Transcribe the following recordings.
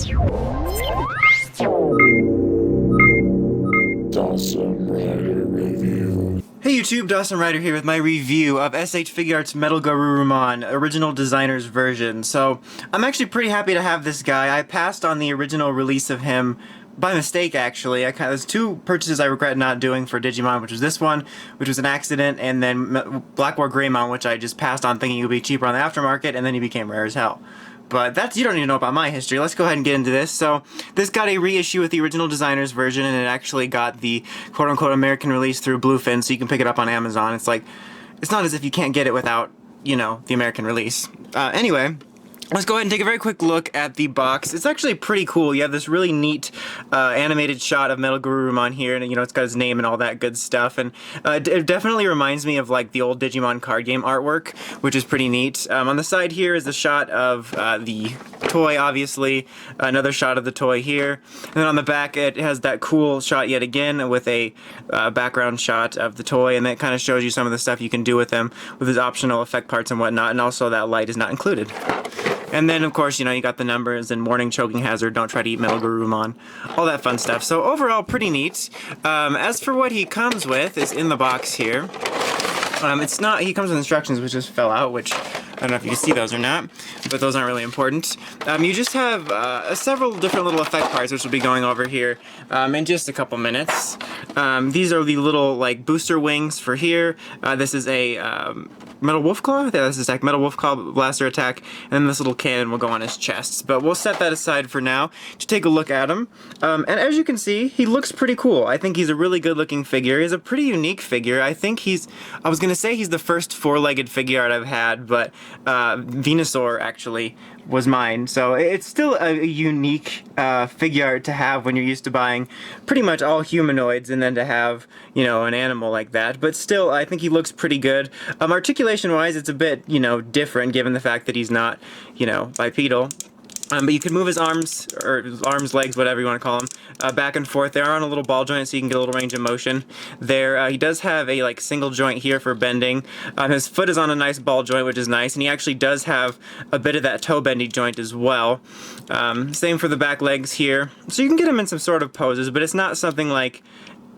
Hey YouTube, Dawson Ryder here with my review of S.H.Figuarts Metagarurumon, original designer's version. So, I'm actually pretty happy to have this guy. I passed on the original release of him by mistake, actually. There's two purchases I regret not doing for Digimon, which was this one, which was an accident, and then Black War Greymon, which I just passed on thinking it would be cheaper on the aftermarket, and then he became rare as hell. But you don't need to know about my history. Let's go ahead and get into this. So, this got a reissue with the original designer's version, and it actually got the quote-unquote American release through Bluefin, so you can pick it up on Amazon. It's like, it's not as if you can't get it without, you know, the American release. Anyway, let's go ahead and take a very quick look at the box. It's actually pretty cool. You have this really neat animated shot of Metagarurumon here, and you know, it's got his name and all that good stuff. And it definitely reminds me of like the old Digimon card game artwork, which is pretty neat. On the side here is a shot of the toy, obviously. Another shot of the toy here. And then on the back it has that cool shot yet again with a background shot of the toy, and that kind of shows you some of the stuff you can do with them with his optional effect parts and whatnot, and also that light is not included. And then, of course, you know, you got the numbers and warning, choking hazard, don't try to eat Metagarurumon, all that fun stuff. So overall, pretty neat. As for what he comes with is in the box here. He comes with instructions which just fell out, which I don't know if you can see those or not, but those aren't really important. You just have several different little effect parts, which will be going over here in just a couple minutes. These are the little, like, booster wings for here. This is a Metal Wolf Claw? Yeah, this is like Metal Wolf Claw blaster attack, and then this little cannon will go on his chest. But we'll set that aside for now to take a look at him. And as you can see, he looks pretty cool. I think he's a really good looking figure. He's a pretty unique figure. I think I was gonna say he's the first four-legged figure art I've had, but Venusaur actually was mine. So it's still a unique figure art to have when you're used to buying pretty much all humanoids, and then to have, you know, an animal like that. But still, I think he looks pretty good. Articulation-wise, it's a bit, you know, different given the fact that he's not, you know, bipedal. But you can move his arms, legs, whatever you want to call them, back and forth. They are on a little ball joint, so you can get a little range of motion there. He does have a single joint here for bending. His foot is on a nice ball joint, which is nice, and he actually does have a bit of that toe bendy joint as well. Same for the back legs here. So you can get him in some sort of poses, but it's not something like,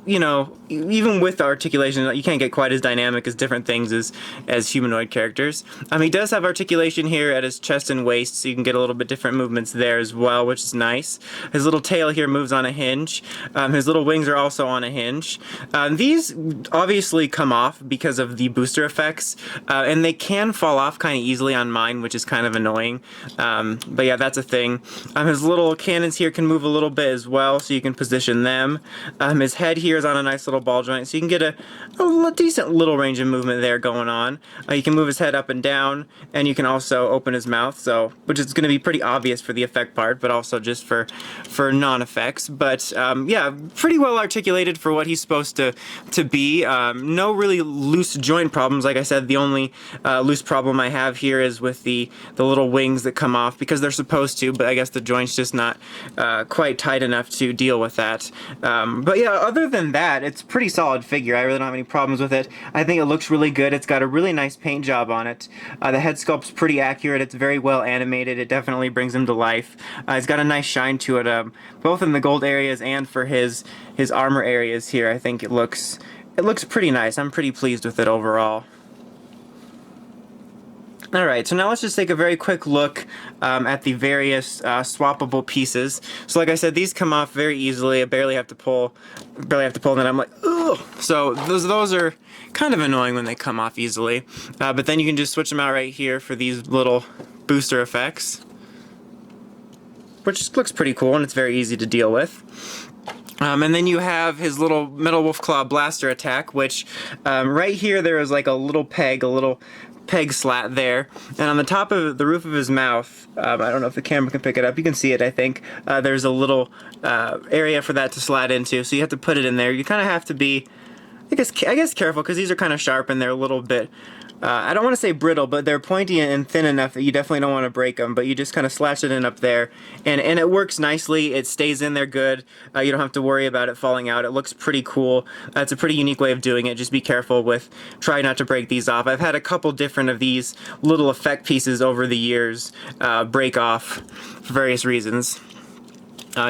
you know, even with the articulation, you can't get quite as dynamic as different things as humanoid characters. He does have articulation here at his chest and waist, so you can get a little bit different movements there as well, which is nice. His little tail here moves on a hinge. His little wings are also on a hinge. These obviously come off because of the booster effects, and they can fall off kind of easily on mine, which is kind of annoying. But yeah, that's a thing. His little cannons here can move a little bit as well, so you can position them. His head here is on a nice little ball joint, so you can get a decent little range of movement there going on. You can move his head up and down, and you can also open his mouth, so which is going to be pretty obvious for the effect part, but also just for non-effects. But yeah, pretty well articulated for what he's supposed to be. No really loose joint problems. Like I said, the only loose problem I have here is with the little wings that come off, because they're supposed to, but I guess the joint's just not quite tight enough to deal with that. But yeah, other than that, it's a pretty solid figure. I really don't have any problems with it. I think it looks really good. It's got a really nice paint job on it. The head sculpt's pretty accurate. It's very well animated. It definitely brings him to life. It's got a nice shine to it, both in the gold areas and for his armor areas here. I think it looks pretty nice. I'm pretty pleased with it overall. Alright, so now let's just take a very quick look at the various swappable pieces. So like I said, these come off very easily. I barely have to pull, and then I'm like, ugh! So those are kind of annoying when they come off easily. But then you can just switch them out right here for these little booster effects, which looks pretty cool, and it's very easy to deal with. And then you have his little Metal Wolf Claw blaster attack, which right here there is like a little peg slat there, and on the top of the roof of his mouth, I don't know if the camera can pick it up, you can see it I think, there's a little area for that to slide into, so you have to put it in there. You kind of have to be, I guess careful, because these are kind of sharp and they're a little bit, I don't want to say brittle, but they're pointy and thin enough that you definitely don't want to break them, but you just kind of slash it in up there, and it works nicely. It stays in there good. You don't have to worry about it falling out. It looks pretty cool. It's a pretty unique way of doing it. Just be careful with, try not to break these off. I've had a couple different of these little effect pieces over the years break off for various reasons.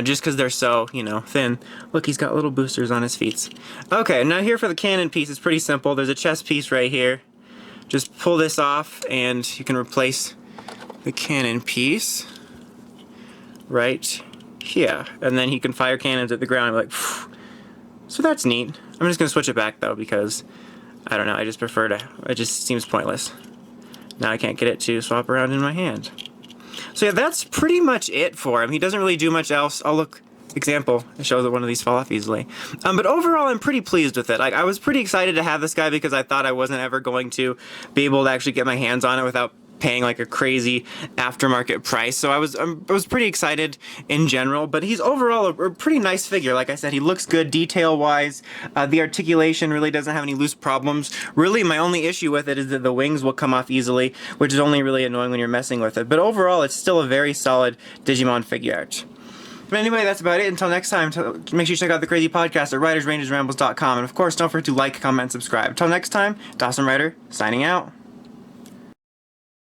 just because they're so, you know, thin. Look, he's got little boosters on his feet. Okay, now here for the cannon piece, it's pretty simple. There's a chest piece right here. Just pull this off and you can replace the cannon piece right here. And then he can fire cannons at the ground and be like, phew. So that's neat. I'm just gonna switch it back though because, I don't know, I just prefer to, it just seems pointless. Now I can't get it to swap around in my hand. So yeah, that's pretty much it for him. He doesn't really do much else. Oh look, example, I show that one of these fall off easily. But overall, I'm pretty pleased with it. Like, I was pretty excited to have this guy because I thought I wasn't ever going to be able to actually get my hands on it without paying like a crazy aftermarket price. So I was pretty excited in general, but he's overall a pretty nice figure. Like I said, he looks good detail wise. The articulation really doesn't have any loose problems. Really, my only issue with it is that the wings will come off easily, which is only really annoying when you're messing with it. But overall, it's still a very solid Digimon figure art. But anyway, that's about it. Until next time, make sure you check out the Crazy Podcast at writersrangersrambles.com. And of course, don't forget to like, comment, and subscribe. Until next time, Dawson Ryder, signing out.